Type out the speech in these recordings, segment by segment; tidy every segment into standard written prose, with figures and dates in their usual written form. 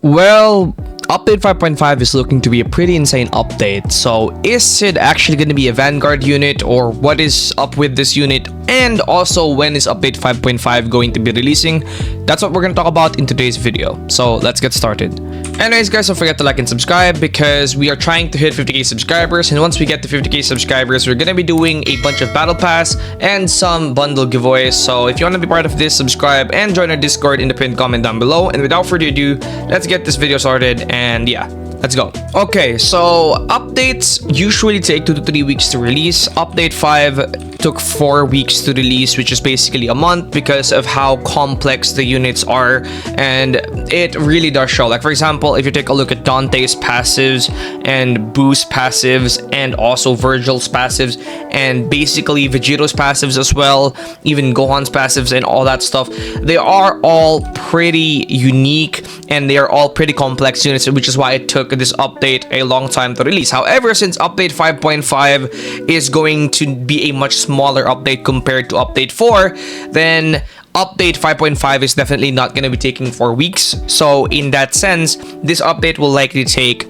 Well, update 5.5 is looking to be a pretty insane update. So is it actually going to be a Vanguard unit, or what is up with this unit? And also, when is update 5.5 going to be releasing? That's what we're going to talk about in today's video. So let's get started. Anyways guys, don't forget to like and subscribe because we are trying to hit 50k subscribers, and once we get to 50k subscribers, we're going to be doing a bunch of battle pass and some bundle giveaways. So if you want to be part of this, subscribe and join our Discord in the pinned comment down below. And without further ado, let's get this video started, and yeah, let's go. Okay, so updates usually take 2 to 3 weeks to release. Update 5 took 4 weeks to release, which is basically a month because of how complex the units are, and it really does show. Like for example, if you take a look at Dante's passives and Boo's passives and also Virgil's passives and basically Vegeto's passives as well, even Gohan's passives and all that stuff, they are all pretty unique and they are all pretty complex units, which is why it took this update a long time to release. However, since update 5.5 is going to be a much smaller update compared to update 4, then update 5.5 is definitely not going to be taking 4 weeks. So in that sense, this update will likely take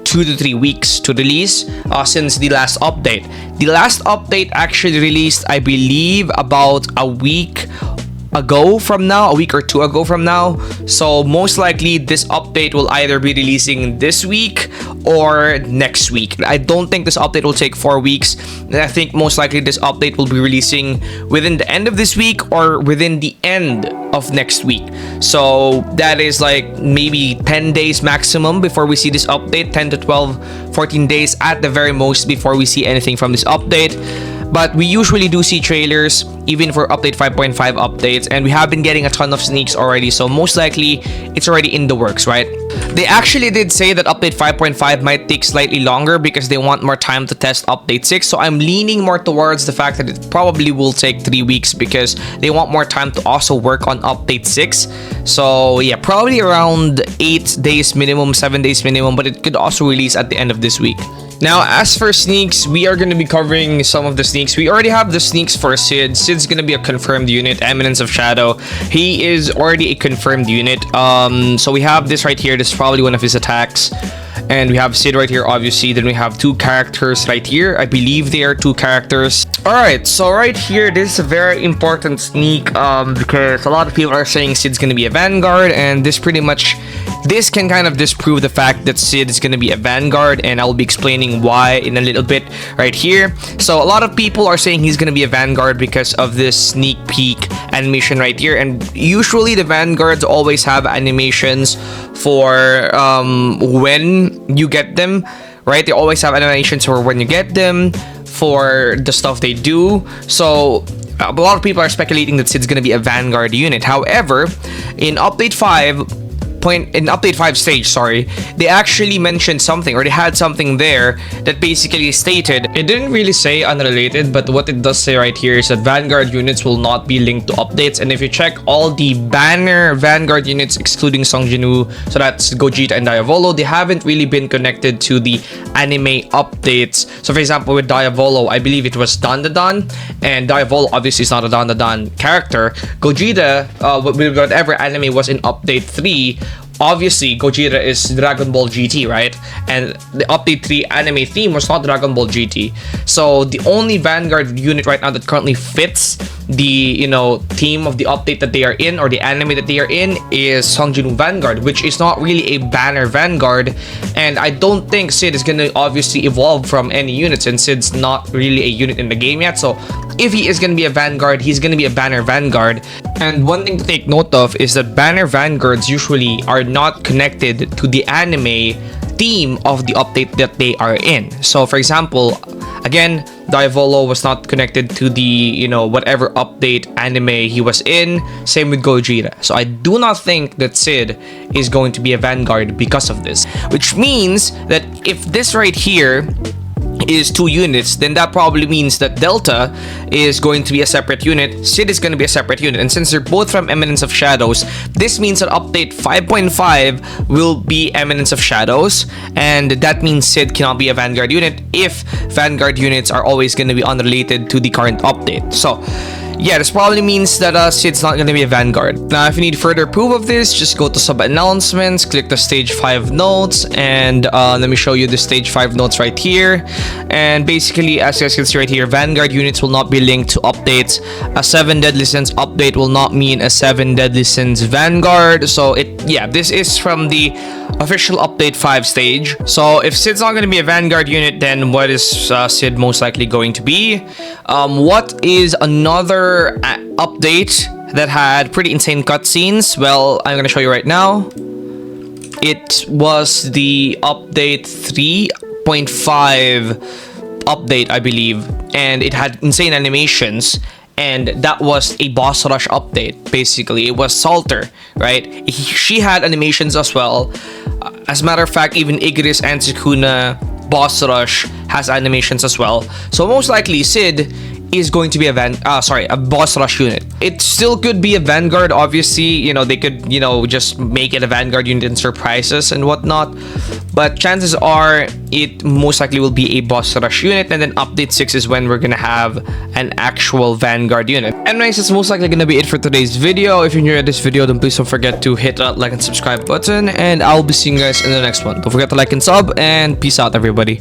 2 to 3 weeks to release since the last update. The last update actually released, I believe, about a week ago from now, a week or two ago from now. So most likely this update will either be releasing this week or next week. I don't think this update will take 4 weeks. I think most likely this update will be releasing within the end of this week or within the end of next week. So that is like maybe 10 days maximum before we see this update. 10 to 12, 14 days at the very most before we see anything from this update. But we usually do see trailers even for update 5.5 updates, and we have been getting a ton of sneaks already, so most likely it's already in the works, right? They actually did say that update 5.5 might take slightly longer because they want more time to test update 6, so I'm leaning more towards the fact that it probably will take 3 weeks because they want more time to also work on update 6. So yeah, probably around 8 days minimum, 7 days minimum, but it could also release at the end of this week. Now, as for sneaks, we are going to be covering some of the sneaks. We already have the sneaks for Sid. Sid's going to be a confirmed unit, Eminence of Shadow. He is already a confirmed unit. So we have this right here. This is probably one of his attacks. And we have Sid right here, obviously. Then we have 2 characters right here. I believe they are 2 characters. Alright, so right here, this is a very important sneak because a lot of people are saying Sid's going to be a Vanguard, and this can kind of disprove the fact that Sid is going to be a Vanguard, and I'll be explaining why in a little bit right here. So a lot of people are saying he's going to be a Vanguard because of this sneak peek animation right here, and usually the Vanguards always have animations for when you get them, right? They always have animations for when you get them, for the stuff they do. So a lot of people are speculating that Sid's going to be a Vanguard unit. However, in update 5 stage, they actually mentioned something, or they had something there that basically stated, it didn't really say unrelated, but what it does say right here is that Vanguard units will not be linked to updates. And if you check all the banner Vanguard units excluding Song Jinwoo, so that's Gogeta and Diavolo, they haven't really been connected to the anime updates. So for example, with Diavolo, I believe it was Dandadan, and Diavolo obviously is not a Dandadan character. Gogeta, whatever anime was in update 3, obviously Gogeta is Dragon Ball GT, right? And the update 3 anime theme was not Dragon Ball GT. So the only Vanguard unit right now that currently fits the theme of the update that they are in, or the anime that they are in, is Song Jinwoo Vanguard, which is not really a banner Vanguard. And I don't think Sid is gonna obviously evolve from any units, and Sid's not really a unit in the game yet. So if he is gonna be a Vanguard, he's gonna be a banner Vanguard. And one thing to take note of is that banner Vanguards usually are not connected to the anime theme of the update that they are in. So for example, again, Diavolo was not connected to the whatever update anime he was in. Same with Gogeta. So I do not think that Sid is going to be a Vanguard because of this, which means that if this right here is 2 units, then that probably means that Delta is going to be a separate unit, Sid is going to be a separate unit, and since they're both from Eminence of Shadows, this means that update 5.5 will be Eminence of Shadows, and that means Sid cannot be a Vanguard unit if Vanguard units are always going to be unrelated to the current update. So yeah, this probably means that Sid's not gonna be a Vanguard. Now, if you need further proof of this, just go to sub-announcements, click the stage 5 notes, and let me show you the stage 5 notes right here. And basically, as you guys can see right here, Vanguard units will not be linked to updates. A 7 Deadly Sins update will not mean a 7 Deadly Sins Vanguard. So this is from the official update 5 stage. So if Sid's not going to be a Vanguard unit, then what is Sid most likely going to be? What is another update that had pretty insane cutscenes? Well, I'm going to show you right now. It was the update 3.5 update, I believe, and it had insane animations. And that was a boss rush update. Basically, it was Salter, right? She had animations as well. As a matter of fact, even Igris and Sukuna boss rush has animations as well. So most likely Sid is going to be a boss rush unit. It still could be a Vanguard. Obviously, you know, they could, you know, just make it a Vanguard unit and surprises and whatnot. But chances are it most likely will be a boss rush unit, and then update 6 is when we're gonna have an actual Vanguard unit. Anyways, that's most likely gonna be it for today's video. If you enjoyed this video, then please don't forget to hit that like and subscribe button, and I'll be seeing you guys in the next one. Don't forget to like and sub, and peace out, everybody.